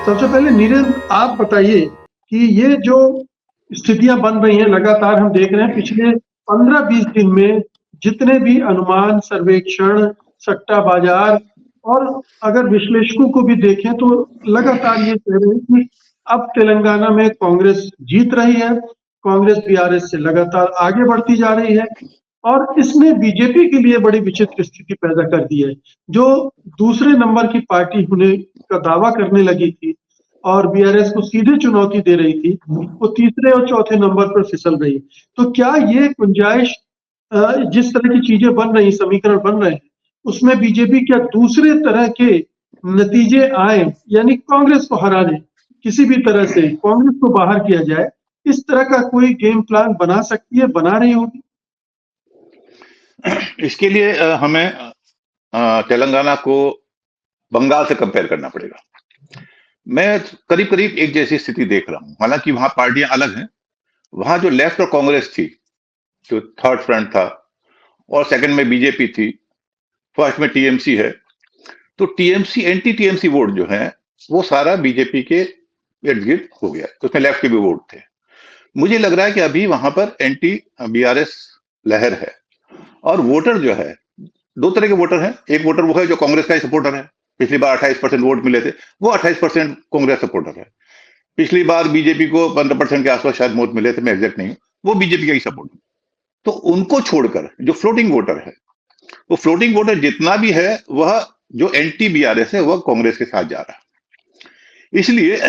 सबसे पहले नीरज आप बताइए कि ये जो स्थितियां बन रही हैं लगातार हम देख रहे हैं पिछले 15-20 दिन में जितने भी अनुमान सर्वेक्षण सट्टा बाजार और अगर विश्लेषकों को भी देखें तो लगातार ये कह रहे हैं कि अब तेलंगाना में कांग्रेस जीत रही है। कांग्रेस बीआरएस से लगातार आगे बढ़ती जा रही है और इसने बीजेपी के लिए बड़ी विचित्र स्थिति पैदा कर दी है। जो दूसरे नंबर की पार्टी होने का दावा करने लगी थी और बीआरएस को सीधे चुनौती दे रही थी, वो तीसरे और चौथे नंबर पर फिसल रही। तो क्या ये गुंजाइश जिस तरह की चीजें बन रही, समीकरण बन रहे हैं, उसमें बीजेपी क्या दूसरे तरह के नतीजे आए, यानी कांग्रेस को हरा दे, किसी भी तरह से कांग्रेस को बाहर किया जाए, इस तरह का कोई गेम प्लान बना सकती है, बना रही होगी? इसके लिए हमें तेलंगाना को बंगाल से कंपेयर करना पड़ेगा। मैं करीब करीब एक जैसी स्थिति देख रहा हूं, हालांकि वहां पार्टियां अलग हैं। वहां जो लेफ्ट और कांग्रेस थी, जो थर्ड फ्रंट था, और सेकंड में बीजेपी थी, फर्स्ट में टीएमसी है, तो टीएमसी एंटी टीएमसी वोट जो है वो सारा बीजेपी के इर्द गिर्द हो गया, तो उसमें लेफ्ट के भी वोट थे। मुझे लग रहा है कि अभी वहां पर एंटी बीआरएस लहर है, और वोटर जो है, दो तरह के वोटर हैं। एक वोटर वो है जो कांग्रेस का ही सपोर्टर है, पिछली बार 28% वोट मिले थे, वो 28% कांग्रेस सपोर्टर है। पिछली बार बीजेपी को 15% के आसपास शायद वोट मिले थे, मैं एग्जैक्ट नहीं हूं, वो बीजेपी का ही सपोर्टर। तो उनको छोड़कर जो फ्लोटिंग वोटर है, वो फ्लोटिंग वोटर जितना भी है वह जो एंटी बीआरएस है वह कांग्रेस के साथ जा रहा है। इसलिए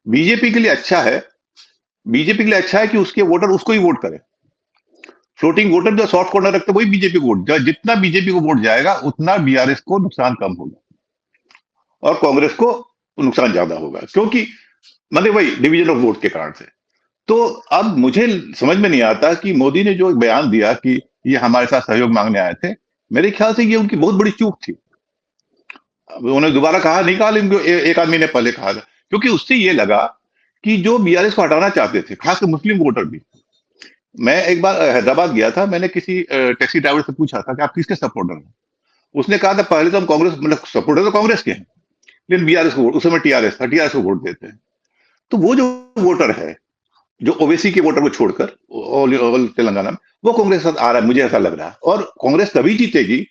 बीजेपी के लिए अच्छा है, बीजेपी के लिए अच्छा है कि उसके वोटर उसको ही वोट करें। फ्लोटिंग वोटर जो सॉफ्ट कॉर्नर रखते वही बीजेपी को वोट, जितना बीजेपी को वोट जाएगा उतना बीआरएस को नुकसान कम होगा और कांग्रेस को नुकसान ज्यादा होगा, क्योंकि मतलब वही डिवीजन ऑफ वोट के कारण से। तो अब मुझे समझ में नहीं आता कि मोदी ने जो बयान दिया कि ये हमारे साथ सहयोग मांगने आए थे, मेरे ख्याल से ये उनकी बहुत बड़ी चूक थी। उन्होंने दोबारा कहा नहीं, कहा लेकिन एक आदमी ने पहले कहा था, क्योंकि उससे ये लगा कि जो बीआरएस को हटाना चाहते थे, खासकर मुस्लिम वोटर भी। मैं एक बार हैदराबाद गया था, मैंने किसी टैक्सी ड्राइवर से पूछा था कि आप किसके सपोर्टर हैं। उसने कहा था पहले तो हम कांग्रेस, मतलब सपोर्टर तो कांग्रेस के हैं, लेकिन बीआरएस को, उस समय टीआरएस था, टीआरएस को वोट देते हैं। तो वो जो वोटर है, जो ओवैसी के वोटर को छोड़कर ऑल तेलंगाना में, वो कांग्रेस के साथ आ रहा है, मुझे ऐसा लग रहा है। और कांग्रेस तभी जीतेगी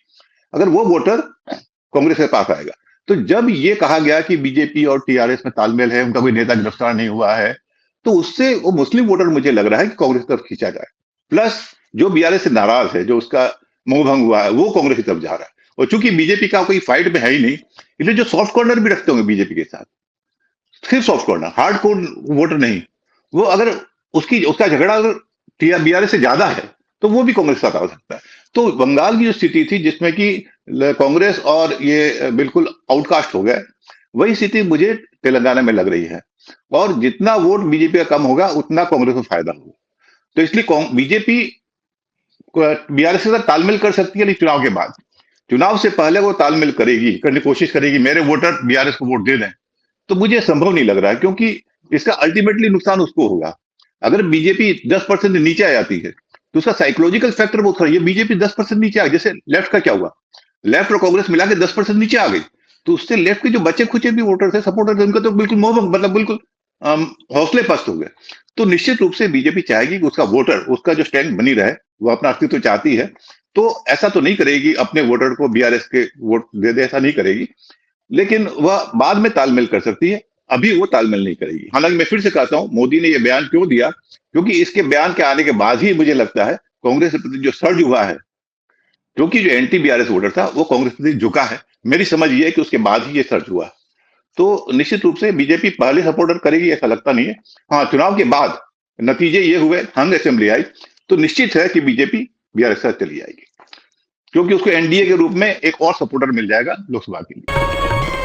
अगर वो वोटर कांग्रेस के पास आएगा। तो जब ये कहा गया कि बीजेपी और टीआरएस में तालमेल है, उनका कोई नेता गिरफ्तार नहीं हुआ है, तो उससे वो मुस्लिम वोटर मुझे लग रहा है कि कांग्रेस की तरफ खींचा जाए। प्लस जो बीआरएस से नाराज है, जो उसका मोहभंग हुआ है, वो कांग्रेस की तरफ जा रहा है। और चूंकि बीजेपी का कोई फाइट में है ही नहीं, इसलिए जो सॉफ्ट कॉर्नर भी रखते होंगे बीजेपी के साथ, सिर्फ soft corner, hard core voter नहीं, वो अगर उसका झगड़ा अगर बीआरएस से ज्यादा है तो वो भी कांग्रेस के साथ आ सकता है। तो बंगाल की जो स्थिति थी जिसमें कि कांग्रेस और ये बिल्कुल आउटकास्ट हो गए, वही स्थिति मुझे तेलंगाना में लग रही है। और जितना वोट बीजेपी का कम होगा उतना कांग्रेस को फायदा होगा। तो इसलिए बीजेपी बीआरएस के साथ तालमेल कर सकती है, लेकिन चुनाव के बाद, चुनाव से पहले वो तालमेल करेगी, करने की कोशिश करेगी मेरे वोटर बीआरएस को वोट दे दें, तो मुझे संभव नहीं लग रहा है, क्योंकि इसका अल्टीमेटली नुकसान उसको होगा। अगर बीजेपी 10% नीचे आ जाती है तो उसका साइकोलॉजिकल फैक्टर बहुत खराब है। ये बीजेपी 10% नीचे आ गई, जैसे लेफ्ट का क्या हुआ, लेफ्ट और कांग्रेस मिला के 10% नीचे आ गई, तो उससे लेफ्ट के जो बचे खुचे भी वोटर थे, सपोर्टर थे, उनका तो बिल्कुल मतलब बिल्कुल हौसले पस्त हो गए। तो निश्चित रूप से बीजेपी चाहेगी कि उसका वोटर, उसका जो स्टैंड बनी रहे, वो अपना अस्तित्व चाहती है, तो ऐसा तो नहीं करेगी अपने वोटर को बीआरएस के वोट दे दे, ऐसा नहीं करेगी, लेकिन वह बाद में तालमेल कर सकती है, अभी वो तालमेल नहीं करेगी। हालांकि मैं फिर से कहता हूं, मोदी ने ये बयान क्यों दिया, क्योंकि इसके बयान के आने के बाद ही मुझे लगता है कांग्रेस के प्रति जो सर्ज हुआ है, क्योंकि जो एंटी बीआरएस वोटर था वो कांग्रेस के प्रति झुका है। मेरी समझ ये है कि उसके बाद ही ये सर्ज हुआ। तो निश्चित रूप से बीजेपी पहले सपोर्टर करेगी ऐसा लगता नहीं है। हाँ, चुनाव के बाद नतीजे ये हुए, हंग असेंबली आई, तो निश्चित है कि बीजेपी बीआरएस से चली जाएगी, क्योंकि उसको एनडीए के रूप में एक और सपोर्टर मिल जाएगा लोकसभा के लिए।